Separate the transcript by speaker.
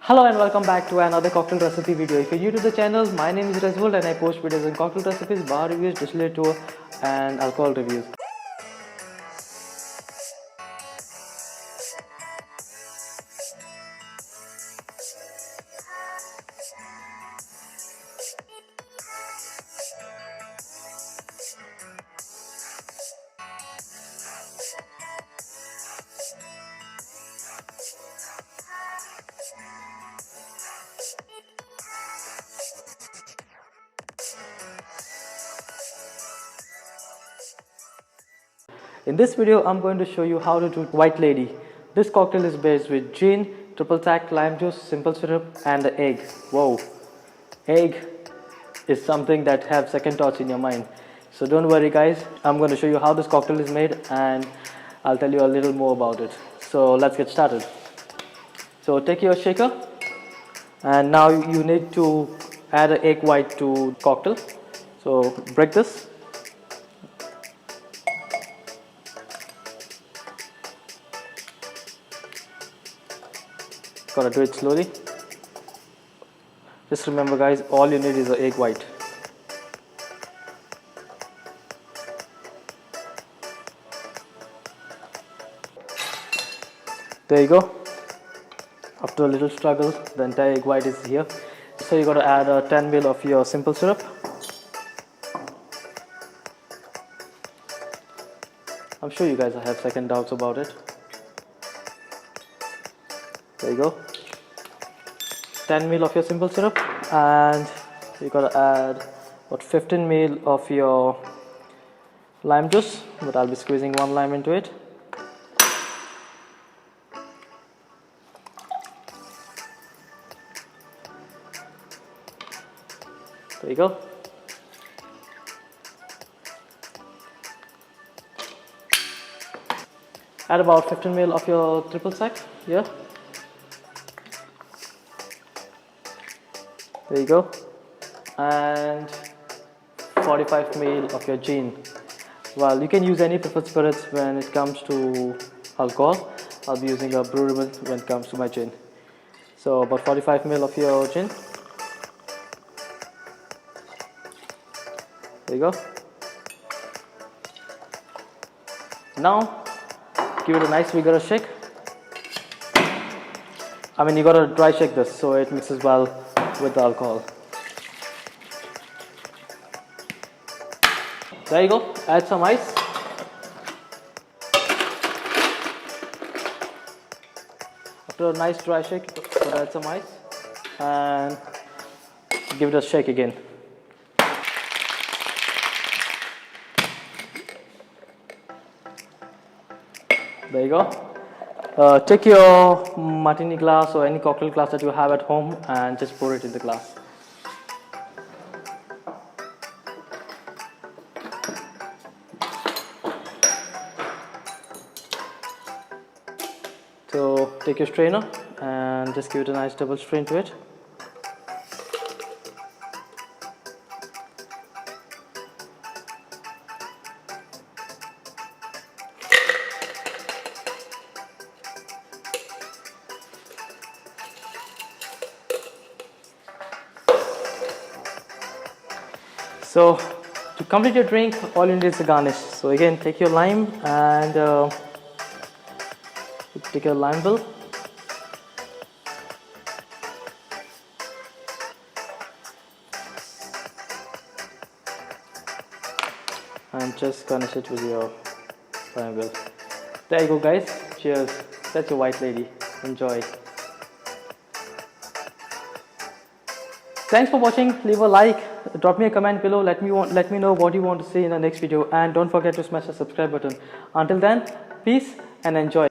Speaker 1: Hello and welcome back to another cocktail recipe video. If you're new to the channel, my name is Reswold and I post videos on cocktail recipes, bar reviews, distillery tour and alcohol reviews. In this video, I'm going to show you how to do White Lady. This cocktail is based with gin, triple sec, lime juice, simple syrup and the egg. Whoa, egg is something that have second thoughts in your mind. So don't worry guys, I'm going to show you how this cocktail is made and I'll tell you a little more about it. So let's get started. So take your shaker and now you need to add an egg white to cocktail. So break this. Gotta do it slowly. Just remember guys, all you need is an egg white. There you go. After a little struggle, the entire egg white is here. So you gotta add 10 ml of your simple syrup. I'm sure you guys have second doubts about it. There you go. 10 ml of your simple syrup, and you gotta add about 15 ml of your lime juice, but I'll be squeezing one lime into it. There you go. Add about 15 ml of your triple sec here. There you go. And 45 ml of your gin. Well, you can use any preferred spirits when it comes to alcohol. I'll be using a brew ribbon when it comes to my gin. So about 45 ml of your gin. There you go. Now give it a nice vigorous shake. I mean, you gotta dry shake this so it mixes well with the alcohol. There you go. Add some ice. After a nice dry shake, add some ice and give it a shake again. There you go. Take your martini glass or any cocktail glass that you have at home and just pour it in the glass. So take your strainer and just give it a nice double strain to it. So to complete your drink, all you need is a garnish. So again, take your lime and take your lime bill. And just garnish it with your lime bill. There you go guys. Cheers. That's your White Lady. Enjoy. Thanks for watching. Leave a like, drop me a comment below, let me know what you want to see in the next video, and don't forget to smash the subscribe button. Until then, peace and enjoy.